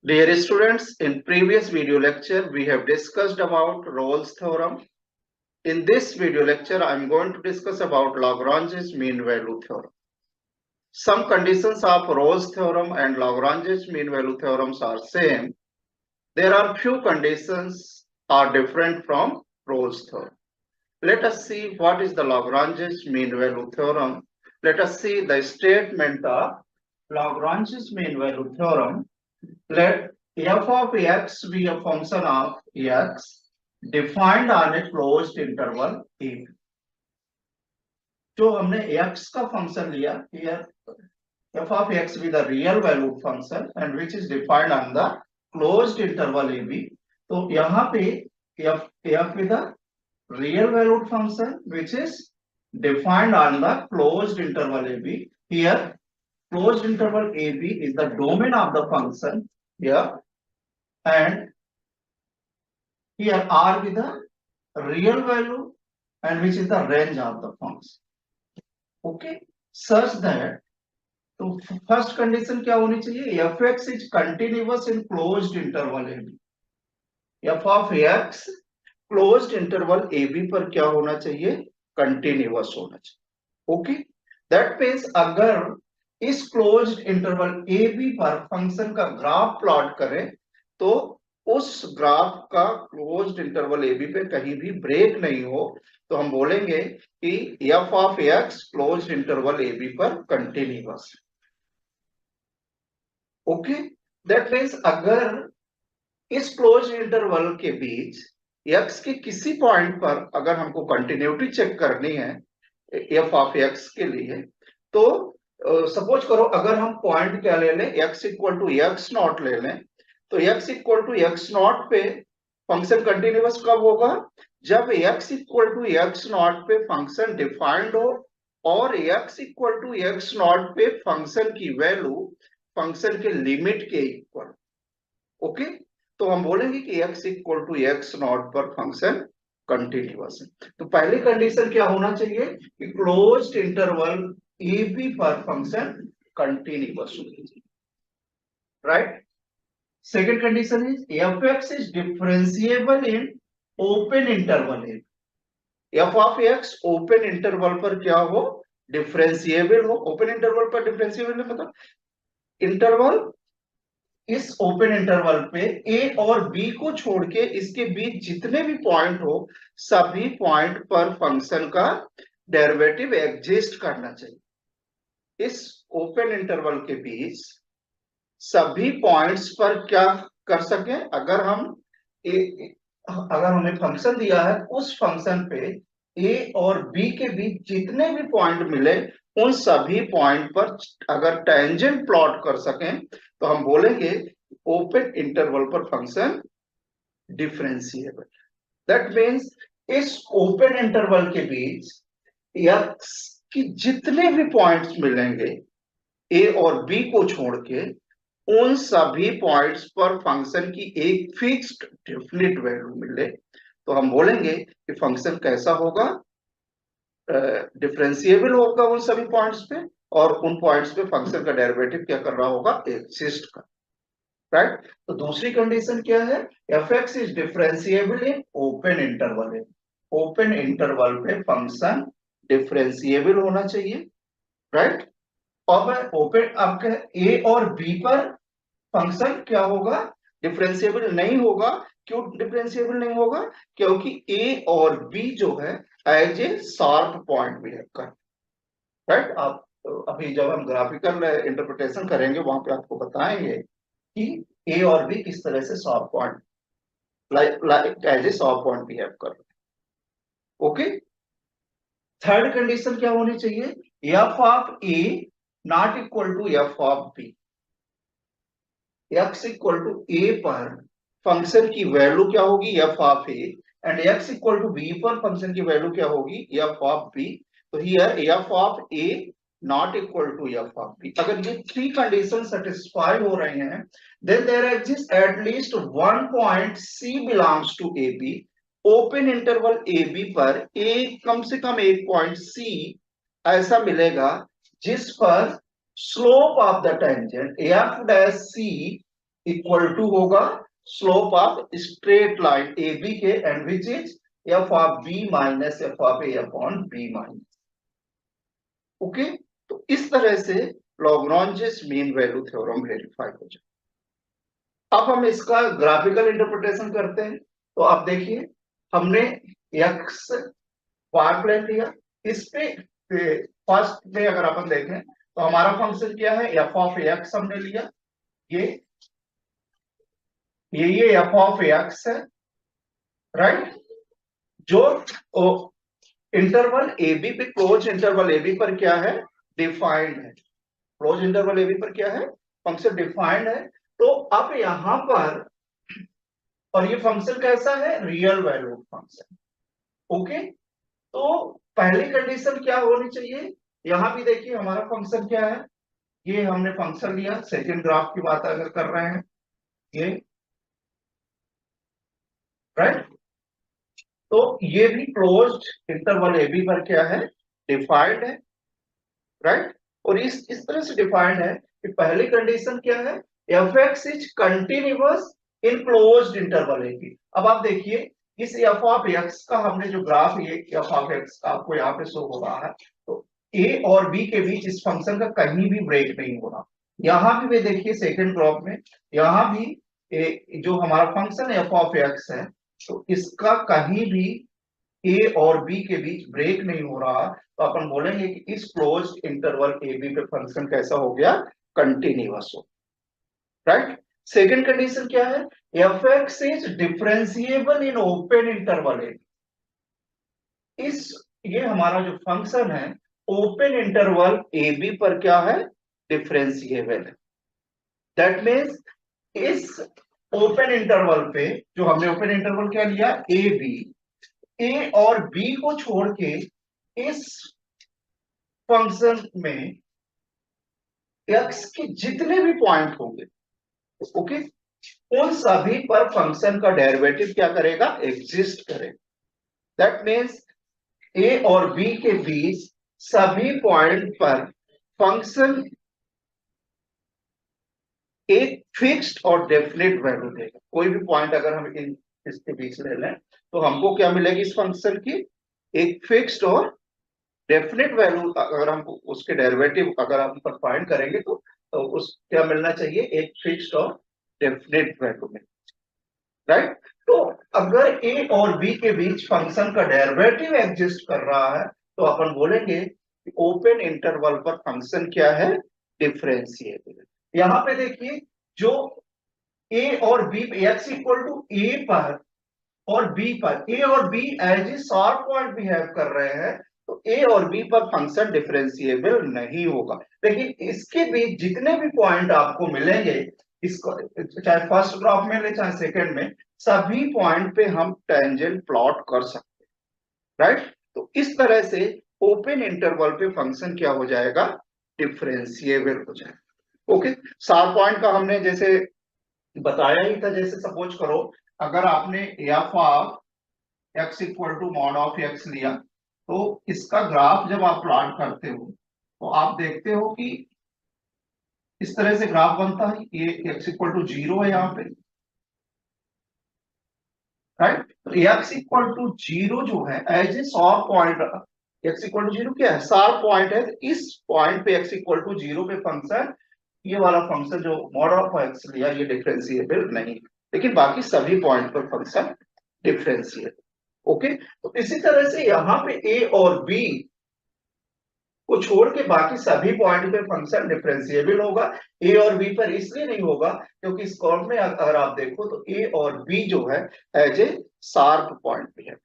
Dear students, in previous video lecture, we have discussed about Rolle's theorem. In this video lecture, I am going to discuss about Lagrange's mean value theorem. Some conditions of Rolle's theorem and Lagrange's mean value theorems are same. There are few conditions are different from Rolle's theorem. Let us see what is the Lagrange's mean value theorem. Let us see the statement of Lagrange's mean value theorem. Let f of x be a function of x defined on a closed interval a. जो हमने x का function लिया here f of x with a real valued function and which is defined on the closed interval ab. तो यहाँ पे f with a real valued function which is defined on the closed interval ab. Here closed interval ab is the domain of the function here, and here r with the real value and which is the range of the function. Okay, such that तो first condition क्या होनी चाहिए, f x is continuous in closed interval a b. F of x closed interval a b पर क्या होना चाहिए, continuous होना चाहिए. ओके, दैट मीन्स अगर इस क्लोज्ड इंटरवल ए बी पर फंक्शन का ग्राफ प्लॉट करें तो उस ग्राफ का क्लोज्ड इंटरवल ए बी पे कहीं भी ब्रेक नहीं हो, तो हम बोलेंगे कि f of x closed interval a b पर कंटिन्यूअस. ओके, दैट मीन्स अगर इस क्लोज्ड इंटरवल के बीच एक्स के किसी पॉइंट पर अगर हमको कंटिन्यूटी चेक करनी है एफ ऑफ एक्स के लिए, तो सपोज करो अगर हम पॉइंट क्या ले लें, x equal to x naught ले लें, तो x equal to x naught पे फंक्शन कंटिन्यूअस कब होगा, जब x equal to x naught पे फंक्शन डिफाइंड हो और x equal to x naught पे फंक्शन की वैल्यू फंक्शन के लिमिट के इक्वल. ओके, तो हम बोलेंगे कि x equal to x naught पर फंक्शन कंटिन्यूअस है. तो पहली कंडीशन क्या होना चाहिए कि क्लोज्ड इंटरवल ए बी पर फंक्शन कंटिन्यूअस होना चाहिए. Right. Second condition is f(x) is differentiable in open interval a. f of x open interval पर क्या हो, डिफरेंशिएबल हो. ओपन इंटरवल पर डिफरेंशिएबल मतलब इंटरवल इस ओपन इंटरवल पे a और b को छोड़ के इसके बीच जितने भी पॉइंट हो सभी पॉइंट पर फंक्शन का डेरिवेटिव एग्जिस्ट करना चाहिए. इस ओपन इंटरवल के बीच सभी पॉइंट्स पर क्या कर सके, अगर हमें फंक्शन दिया है उस फंक्शन पे a और b के बीच जितने भी पॉइंट मिले उन सभी पॉइंट पर अगर टेंजेंट प्लॉट कर सकें तो हम बोलेंगे ओपन इंटरवल पर फंक्शन डिफरेंशिएबल. दैट मीन्स इस ओपन इंटरवल के बीच x की जितने भी पॉइंट्स मिलेंगे a और b को छोड़ के उन सभी पॉइंट्स पर फंक्शन की एक फिक्स्ड डेफिनिट वैल्यू मिले, तो हम बोलेंगे कि फंक्शन कैसा होगा, डिफरेंशिएबल होगा उन सभी पॉइंट्स पे और उन पॉइंट्स पे फंक्शन का डेरिवेटिव क्या कर रहा होगा, एग्जिस्ट कर. राइट. तो दूसरी कंडीशन क्या है, f x is differentiable in open interval. Open interval पे फंक्शन डिफरेंशिएबल होना चाहिए. राइट. और ओपन आपके ए और बी पर फंक्शन क्या होगा, डिफरेंशिएबल नहीं होगा. क्यों डिफरेंशिएबल नहीं होगा, क्योंकि ए और बी जो है as a sharp point behave कर. राइट. आप अभी जब हम ग्राफिकल इंटरप्रिटेशन करेंगे वहां पे आपको बताएंगे कि ए और बी किस तरह से sharp point like as a sharp point behave कर. ओके. थर्ड कंडीशन क्या होनी चाहिए, f of a not equal to f of b. x equal to a पर फंक्शन की वैल्यू क्या होगी, f of a, and x equal to b पर function की वैल्यू क्या होगी, एफ ऑफ बी. तो here f of a not equal to f of b. अगर ये थ्री कंडीशन सेटिस्फाई हो रहे हैं then there exist at least one point c belongs to a b. Open interval a b पर कम से कम एक पॉइंट c ऐसा मिलेगा जिस पर slope of the tangent f dash c equal to होगा slope of straight line a b के, and which is f of b minus f of a upon b minus. Okay, तो इस तरह से Lagrange's mean value theorem verify हो जाए। अब हम इसका ग्राफिकल इंटरप्रिटेशन करते हैं। तो आप देखिए, हमने एक्स पार्ट ले लिया, इस पे फर्स्ट में अगर अपन देखें तो हमारा फंक्शन क्या है, एफ ऑफ एक्स हमने लिया, ये एफ ऑफ एक्स है, राइट, जो इंटरवल ए बी पे, क्लोज इंटरवल ए बी पर क्या है, डिफाइंड है। क्लोज इंटरवल ए बी पर क्या है, फंक्शन डिफाइंड है। तो अब यहां पर, और ये फंक्शन कैसा है, रियल वैल्यू फंक्शन। ओके, तो पहली कंडीशन क्या होनी चाहिए, यहां भी देखिए हमारा फंक्शन क्या है, ये हमने फंक्शन लिया, सेकंड ग्राफ की बात अगर कर रहे हैं, ये राइट, तो ये भी क्लोज्ड इंटरवल ए बी पर क्या है, डिफाइंड है, राइट। और इस तरह से डिफाइंड है कि पहली कंडीशन क्या है, f x is continuous in closed interval a b. अब आप देखिए, इस एफ ऑफ एक्स का हमने जो ग्राफ, ये एफ ऑफ एक्स का आपको यहाँ पे शो हो रहा है, तो ए और बी के बीच इस फंक्शन का कहीं भी ब्रेक नहीं हो रहा। यहां भी वे देखिए सेकंड ग्राफ में, यहां भी जो हमारा फंक्शन एफ ऑफ एक्स है, तो इसका कहीं भी ए और बी के बीच ब्रेक नहीं हो रहा, तो अपन बोलेंगे कि इस क्लोज इंटरवल ए बी पे फंक्शन कैसा हो गया, कंटिन्यूअस हो, राइट। सेकंड कंडीशन क्या है, f x is differentiable in open interval a. इस ये हमारा जो फंक्शन है ओपन इंटरवल ए बी पर क्या है, डिफरेंशिएबल है। दैट मीन्स इस ओपन इंटरवल पे, जो हमने ओपन इंटरवल क्या लिया, ए बी, ए और बी को छोड़ के इस फंक्शन में एक्स के जितने भी पॉइंट होंगे, ओके, उन सभी पर फंक्शन का डेरिवेटिव क्या करेगा, एग्जिस्ट करेगा। दैट मीन्स ए और बी के बीच सभी पॉइंट पर फंक्शन एक फिक्स्ड और डेफिनेट वैल्यू देगा। कोई भी पॉइंट अगर हम इसके बीच ले लें तो हमको क्या मिलेगी इस फंक्शन की, एक फिक्स्ड और डेफिनेट वैल्यू। अगर हम उसके डेरिवेटिव अगर हम फाइंड करेंगे तो उस क्या मिलना चाहिए, एक फिक्स्ड और डेफिनेट वैल्यू में, राइट। तो अगर ए और बी के बीच फंक्शन का डेरिवेटिव एग्जिस्ट कर रहा है, तो अपन बोलेंगे कि ओपन इंटरवल पर फंक्शन क्या है, डिफरेंशिएबल। यहां पे देखिए, जो ए और b, x equal to a पर और बी पर, ए और b as a short point behave कर रहे हैं, तो ए और बी पर फंक्शन डिफरेंशिएबल नहीं होगा। लेकिन इसके बीच जितने भी पॉइंट आपको मिलेंगे, इसको चाहे फर्स्ट ग्राफ में ले चाहे सेकंड में, सभी पॉइंट पे हम टेंजेंट प्लॉट कर सकते हैं, राइट। तो इस तरह से ओपन इंटरवल पे फंक्शन क्या हो जाएगा, डिफरेंशिएबल हो जाएगा। ओके, सार पॉइंट का हमने जैसे बताया ही था, जैसे सपोज करो अगर आपने f of x equal to mod of x लिया, तो इसका ग्राफ जब आप प्लॉट करते हो तो आप देखते हो कि इस तरह से ग्राफ बनता है, ये एक्स इक्वल टू 0 है यहाँ पे, राइट। तो एक्स इक्वल टू 0 जो है as a short point, x equal to 0 क्या है, शार्प पॉइंट है। तो इस पॉइंट पे एक्स इक्वल टू 0 पे फंक्शन, ये वाला फंक्शन जो मॉड ऑफ एक्स लिया, ये डिफरेंशिएबल नहीं, लेकिन बाकी सभी पॉइंट पर फंक्शन डिफरेंशिएबल। ओके, तो इसी तरह से यहाँ पे ए और बी को छोड़ के बाकी सभी पॉइंट पे फंक्शन डिफरेंशिएबल होगा। ए और बी पर इसलिए नहीं होगा क्योंकि इस कर्व में अगर आप देखो तो ए और बी जो है एज ए शार्प पॉइंट पे है।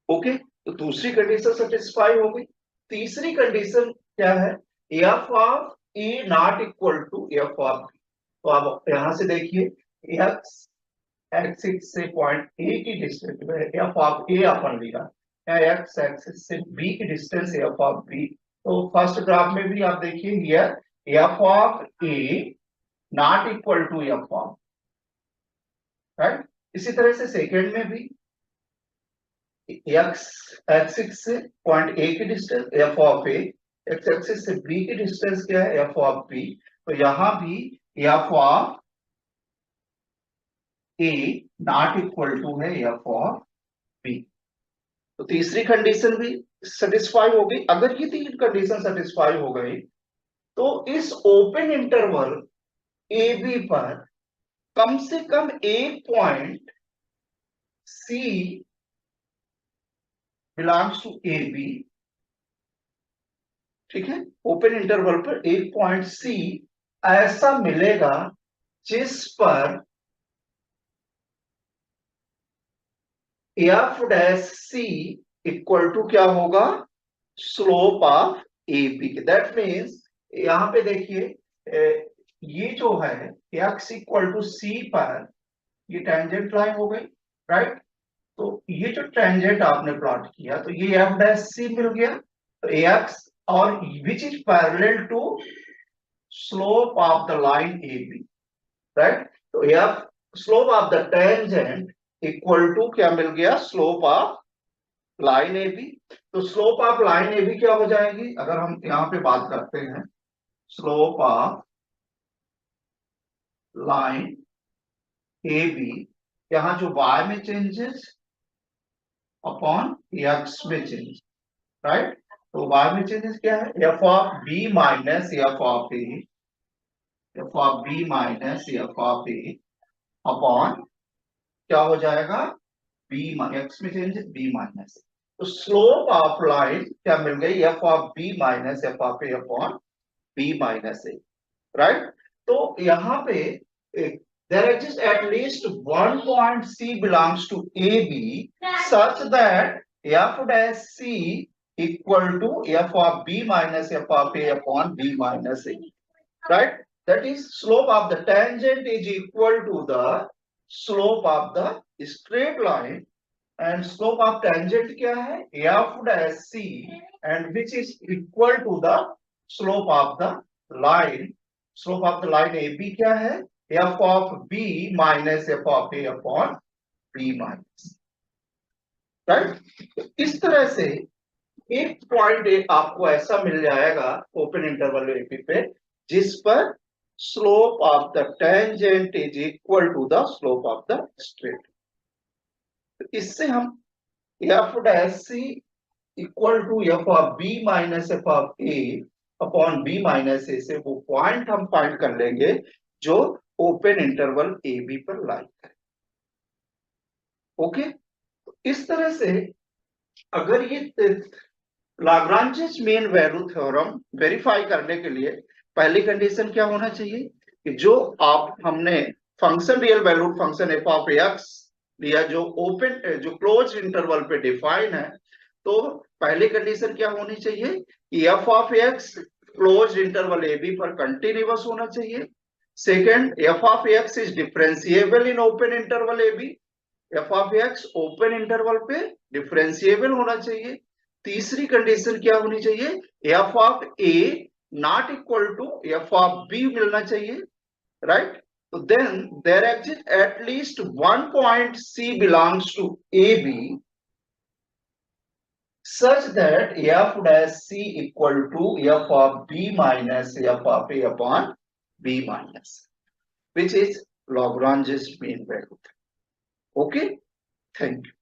ओके, तो दूसरी कंडीशन सेटिस्फाई हो गई। तीसरी कंडीशन क्या है, f of a not equal to f of b. तो आप यहां से देखिए, एक्स एक्सिस से पॉइंट ए की डिस्टेंस में एफ ऑफ ए अपन लिया, एक्स एक्सिस से बी की डिस्टेंस एफ ऑफ बी। तो फर्स्ट ग्राफ में भी आप देखिए, here f of a not equal to f of, right. इसी तरह से सेकंड में भी एक्स एक्सिस से पॉइंट ए की distance f of a, x axis से बी की डिस्टेंस क्या है, एफ ऑफ बी। तो यहां भी f of a not equal to है एफ ऑफ बी। तो तीसरी कंडीशन भी सेटिस्फाई हो गई। अगर ये तीन कंडीशन सेटिस्फाई हो गई तो इस ओपन इंटरवल ए बी पर कम से कम एक point c belongs to a b, ठीक है। ओपन इंटरवल पर एक पॉइंट सी ऐसा मिलेगा जिस पर f dash c equal to क्या होगा, slope of a b. That means यहां पे देखिए ये जो है एक्स इक्वल टू सी पर ये टेंजेंट लाइन हो गई, राइट। तो ये जो टेंजेंट आपने प्लॉट किया तो ये एफ डैश सी मिल गया, तो एक्स और which is parallel to slope of the line a b, right. तो f slope of the tangent equal to क्या मिल गया, slope of line a b. तो slope of line a b क्या हो जाएगी, अगर हम यहां पे बात करते हैं slope of line a b, यहां जो y में चेंजेस अपॉन एक्स में चेंज, राइट। तो y में चेंजेस क्या है, f of b minus f of a, f of b minus f of a upon क्या हो जाएगा, बी एक्स में चेंजेस बी माइनस। तो स्लोप ऑफ लाइन क्या मिल गई, f of b minus f of a upon b minus a, right. तो यहाँ पे there exists at least one point C belongs to AB such that f dash C equal to f of B minus f of A upon B minus A, right. That is slope of the tangent is equal to the slope of the straight line, and slope of tangent क्या है, f dash C, and which is equal to the slope of the line, slope of the line AB क्या है, f of b minus f of a upon b minus, right. इस तरह से एक point आपको ऐसा मिल जाएगा ओपन इंटरवल ए बी पे जिस पर slope of the tangent is equal to the slope of the straight. इससे हम f dash c equal to f of b minus f of a upon b minus a से वो point हम find कर लेंगे जो ओपन इंटरवल ए बी पर लाई है। ओके, इस तरह से अगर ये लाग्रांजेस मीन वैल्यू थ्योरम वेरीफाई करने के लिए पहली कंडीशन क्या होना चाहिए कि जो आप हमने function real valued function F of x लिया जो ओपन जो क्लोज इंटरवल पे डिफाइन है, तो पहली कंडीशन क्या होनी चाहिए कि f of x close interval a b पर कंटिन्यूअस होना चाहिए। Second, f of x is differentiable in open interval AB, f of x open interval पे differentiable होना चाहिए। तीसरी कंडीशन क्या होनी चाहिए, f of a not equal to f of b मिलना चाहिए, right? So then there exists at least one point C belongs to AB such that f dash C equal to f of b minus f of a upon b minus, which is Lagrange's mean value. Okay, thank you.